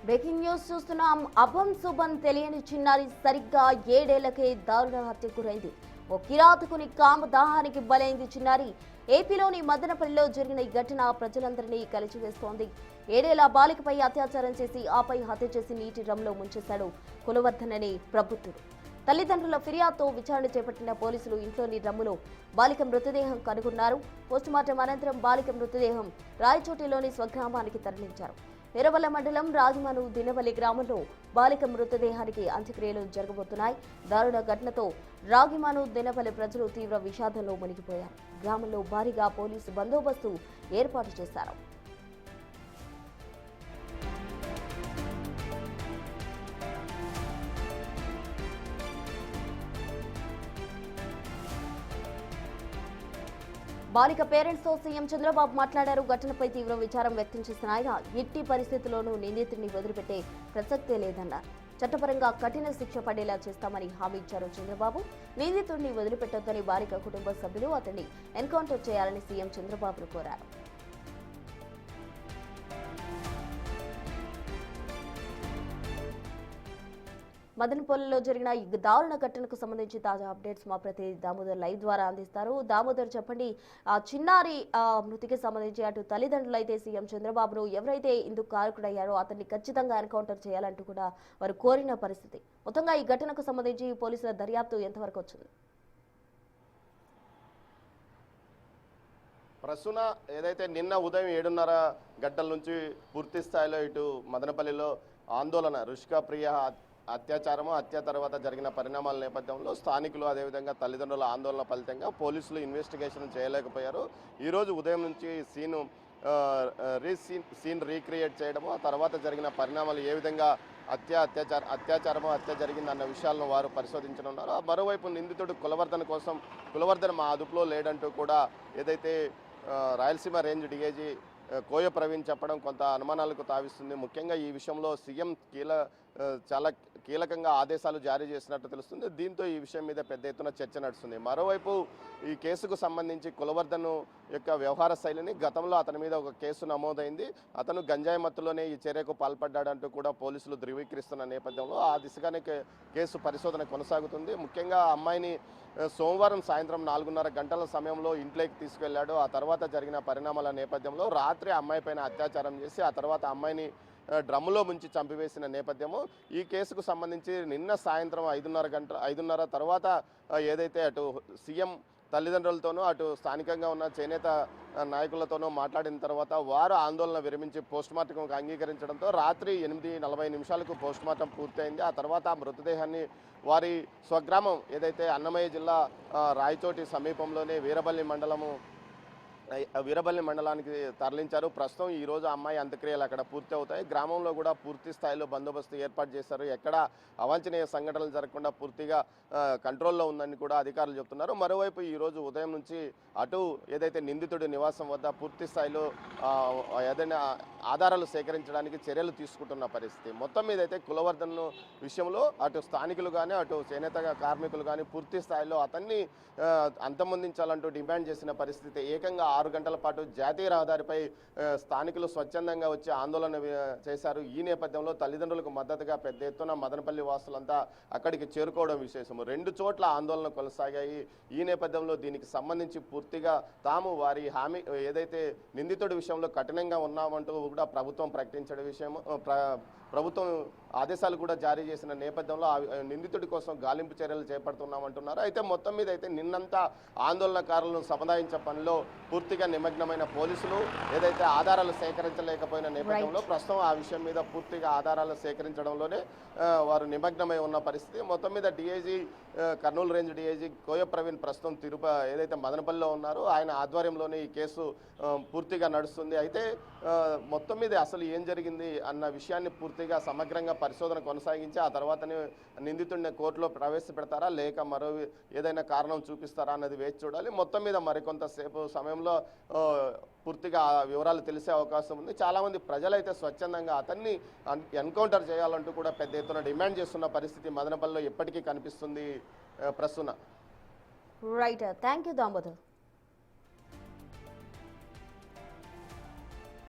Breaking news చూస్తున్నాం. అభం శుభం తెలియని చిన్నారి సరిగ్గా 7 ఏళ్లకే దారుణ హత్యకు గురైంది. ఓ కిరాతకుని కామదాహానికి బలైంది చిన్నారి. ఏపీలోని మదనపల్లిలో జరిగిన ఈ ఘటన ప్రజలందరినీ కలిచివేస్తోంది. 7 ఏళ్ల బాలికపై అత్యాచారం చేసి ఆపై హత్య చేసి నీటి డ్రమ్లో ముంచేశాడు కులవర్ధన్ అనే ప్రబుద్ధుడు. తల్లిదండ్రుల ఫిర్యాదుతో విచారణ చేపట్టిన పోలీసులు ఇంట్లోని డ్రమ్ములో బాలిక మృతదేహం కనుగొన్నారు. పోస్టుమార్టం అనంతరం బాలిక మృతదేహం రాయచోటిలోని స్వగ్రామానికి తరలించారు. వీరవల్ల మండలం రాగిమాను దినవల్లి గ్రామంలో బాలిక మృతదేహానికి అంత్యక్రియలు జరగబోతున్నాయి. దారుణ ఘటనతో రాగిమాను దినవల్లి ప్రజలు తీవ్ర విషాదంలో మునిగిపోయారు. గ్రామంలో భారీగా పోలీసు బందోబస్తు ఏర్పాటు చేశారు. బాలిక పేరెంట్స్ తో సీఎం చంద్రబాబు మాట్లాడారు. ఘటనపై తీవ్ర విచారం వ్యక్తం చేసిన ఆయన ఎట్టి పరిస్థితుల్లోనూ నిందితుడిని వదిలిపెట్టే ప్రసక్తే లేదన్నారు. చట్టపరంగా కఠిన శిక్ష పడేలా చేస్తామని హామీ ఇచ్చారు చంద్రబాబు. నిందితుడిని వదిలిపెట్టొద్దని బాలిక కుటుంబ సభ్యులు అతన్ని ఎన్కౌంటర్ చేయాలని సీఎం చంద్రబాబును కోరారు. మదనపల్లిలో జరిగిన ఈ దారుణ ఘటనకు సంబంధించి తాజా అప్డేట్స్ మా ప్రతినిధి దామోదర్ లైవ్ ద్వారా అందిస్తారు. దామోదర్, చెప్పండి, ఆ చిన్నారి మృతికి సంబంధించి అటు తల్లిదండ్రులు అయితే సీఎం చంద్రబాబును ఎవరైతే ఇందుకు కారకుడయ్యారో అతన్ని ఖచ్చితంగా ఎన్కౌంటర్ చేయాలంటూ కూడా వారు కోరిన పరిస్థితి. మొత్తంగా ఈ ఘటనకు సంబంధించి పోలీసుల దర్యాప్తు ఎంతవరకు వచ్చింది? ప్రస్తుత ఏదైతే నిన్న ఉదయం 7:30 గంటల నుంచి పూర్తి స్థాయిలో ఇటు మదనపల్లిలో ఆందోళన, రుషికా ప్రియ హత్య తర్వాత జరిగిన పరిణామాల నేపథ్యంలో స్థానికులు అదేవిధంగా తల్లిదండ్రుల ఆందోళన ఫలితంగా పోలీసులు ఇన్వెస్టిగేషన్ చేయలేకపోయారు. ఈరోజు ఉదయం నుంచి సీన్ రీక్రియేట్ చేయడము, ఆ తర్వాత జరిగిన పరిణామాలు ఏ విధంగా హత్య జరిగిందన్న విషయాలను వారు పరిశోధించనున్నారు. మరోవైపు నిందితుడు కులవర్ధన్ మా అదుపులో లేడంటూ కూడా ఏదైతే రాయలసీమ రేంజ్ డిఐజీ కోయ ప్రవీణ్ చెప్పడం కొంత అనుమానాలకు తావిస్తుంది. ముఖ్యంగా ఈ విషయంలో సీఎం చాలా కీలకంగా ఆదేశాలు జారీ చేసినట్టు తెలుస్తుంది. దీంతో ఈ విషయం మీద పెద్ద ఎత్తున చర్చ నడుస్తుంది. మరోవైపు ఈ కేసుకు సంబంధించి కులవర్ధన్ యొక్క వ్యవహార శైలిని గతంలో అతని మీద ఒక కేసు నమోదైంది. అతను గంజాయి మత్తులోనే ఈ చర్యకు పాల్పడ్డాడంటూ కూడా పోలీసులు ధృవీకరిస్తున్న నేపథ్యంలో ఆ దిశగానే కేసు పరిశోధన కొనసాగుతుంది. ముఖ్యంగా అమ్మాయిని సోమవారం సాయంత్రం 4:30 గంటల సమయంలో ఇంట్లోకి తీసుకెళ్లాడు. ఆ తర్వాత జరిగిన పరిణామాల నేపథ్యంలో రాత్రి అమ్మాయి పైన అత్యాచారం చేసి ఆ తర్వాత అమ్మాయిని డ్రమ్ములో ముంచి చంపివేసిన నేపథ్యము. ఈ కేసుకు సంబంధించి నిన్న సాయంత్రం 5:30 తర్వాత ఏదైతే అటు సీఎం తల్లిదండ్రులతోనూ అటు స్థానికంగా ఉన్న చేనేత నాయకులతోనూ మాట్లాడిన తర్వాత వారు ఆందోళన విరమించి పోస్టుమార్టంకు అంగీకరించడంతో రాత్రి 8:40 పోస్టుమార్టం పూర్తయింది. ఆ తర్వాత ఆ మృతదేహాన్ని వారి స్వగ్రామం ఏదైతే అన్నమయ్య జిల్లా రాయచోటి సమీపంలోనే వీరబల్లి మండలానికి తరలించారు. ప్రస్తుతం ఈరోజు అమ్మాయి అంత్యక్రియలు అక్కడ పూర్తి అవుతాయి. గ్రామంలో కూడా పూర్తి స్థాయిలో బందోబస్తు ఏర్పాటు చేశారు. ఎక్కడ అవాంఛనీయ సంఘటనలు జరగకుండా పూర్తిగా కంట్రోల్లో ఉందని కూడా అధికారులు చెప్తున్నారు. మరోవైపు ఈరోజు ఉదయం నుంచి అటు ఏదైతే నిందితుడి నివాసం వద్ద పూర్తి స్థాయిలో ఏదైనా ఆధారాలు సేకరించడానికి చర్యలు తీసుకుంటున్న పరిస్థితి. మొత్తం మీద అయితే కులవర్ధన్ విషయంలో అటు స్థానికులు కానీ అటు చేనేత కార్మికులు కానీ పూర్తి స్థాయిలో అతన్ని అంతమొందించాలంటూ డిమాండ్ చేసిన పరిస్థితి. ఏకంగా 6 గంటల పాటు జాతీయ రహదారిపై స్థానికులు స్వచ్ఛందంగా వచ్చి ఆందోళన చేశారు. ఈ నేపథ్యంలో తల్లిదండ్రులకు మద్దతుగా పెద్ద ఎత్తున మదనపల్లి వాసులంతా అక్కడికి చేరుకోవడం విశేషము. 2 చోట్ల ఆందోళన కొనసాగాయి. ఈ నేపథ్యంలో దీనికి సంబంధించి పూర్తిగా తాము వారి హామీ ఏదైతే నిందితుడి విషయంలో కఠినంగా ఉన్నామంటూ కూడా ప్రభుత్వం ప్రకటించే విషయం ప్రభుత్వం ఆదేశాలు కూడా జారీ చేసిన నేపథ్యంలో నిందితుడి కోసం గాలింపు చర్యలు చేపడుతున్నామంటున్నారు. అయితే మొత్తం మీద అయితే నిన్నంతా ఆందోళనకారులను సముదాయించే పనిలో పూర్తిగా నిమగ్నమైన పోలీసులు ఏదైతే ఆధారాలు సేకరించలేకపోయిన నేపథ్యంలో ప్రస్తుతం ఆ విషయం మీద పూర్తిగా ఆధారాలు సేకరించడంలోనే వారు నిమగ్నమై ఉన్న పరిస్థితి. మొత్తం మీద డిఐజీ కర్నూలు రేంజ్ డిఐజీ కోయ ప్రవీణ్ ప్రస్తుతం ఏదైతే మదనపల్లిలో ఉన్నారో ఆయన ఆధ్వర్యంలోనే ఈ కేసు పూర్తిగా నడుస్తుంది. అయితే మొత్తం మీద అసలు ఏం జరిగింది అన్న విషయాన్ని పూర్తిగా సమగ్రంగా పరిశోధన కొనసాగించి ఆ తర్వాతనే నిందితుడిని కోర్టులో ప్రవేశపెడతారా లేక మరో ఏదైనా కారణం చూపిస్తారా అన్నది వేచి చూడాలి. మొత్తం మీద మరికొంతసేపు సమయంలో పూర్తిగా వివరాలు తెలిసే అవకాశం ఉంది. చాలామంది ప్రజలైతే స్వచ్ఛందంగా అతన్ని ఎన్కౌంటర్ చేయాలంటూ కూడా పెద్ద ఎత్తున డిమాండ్ చేస్తున్న పరిస్థితి మదనపల్లిలో ఎప్పటికీ కనిపిస్తుంది. ప్రస్తుతం రైట్, థ్యాంక్ యూ దామోదర్.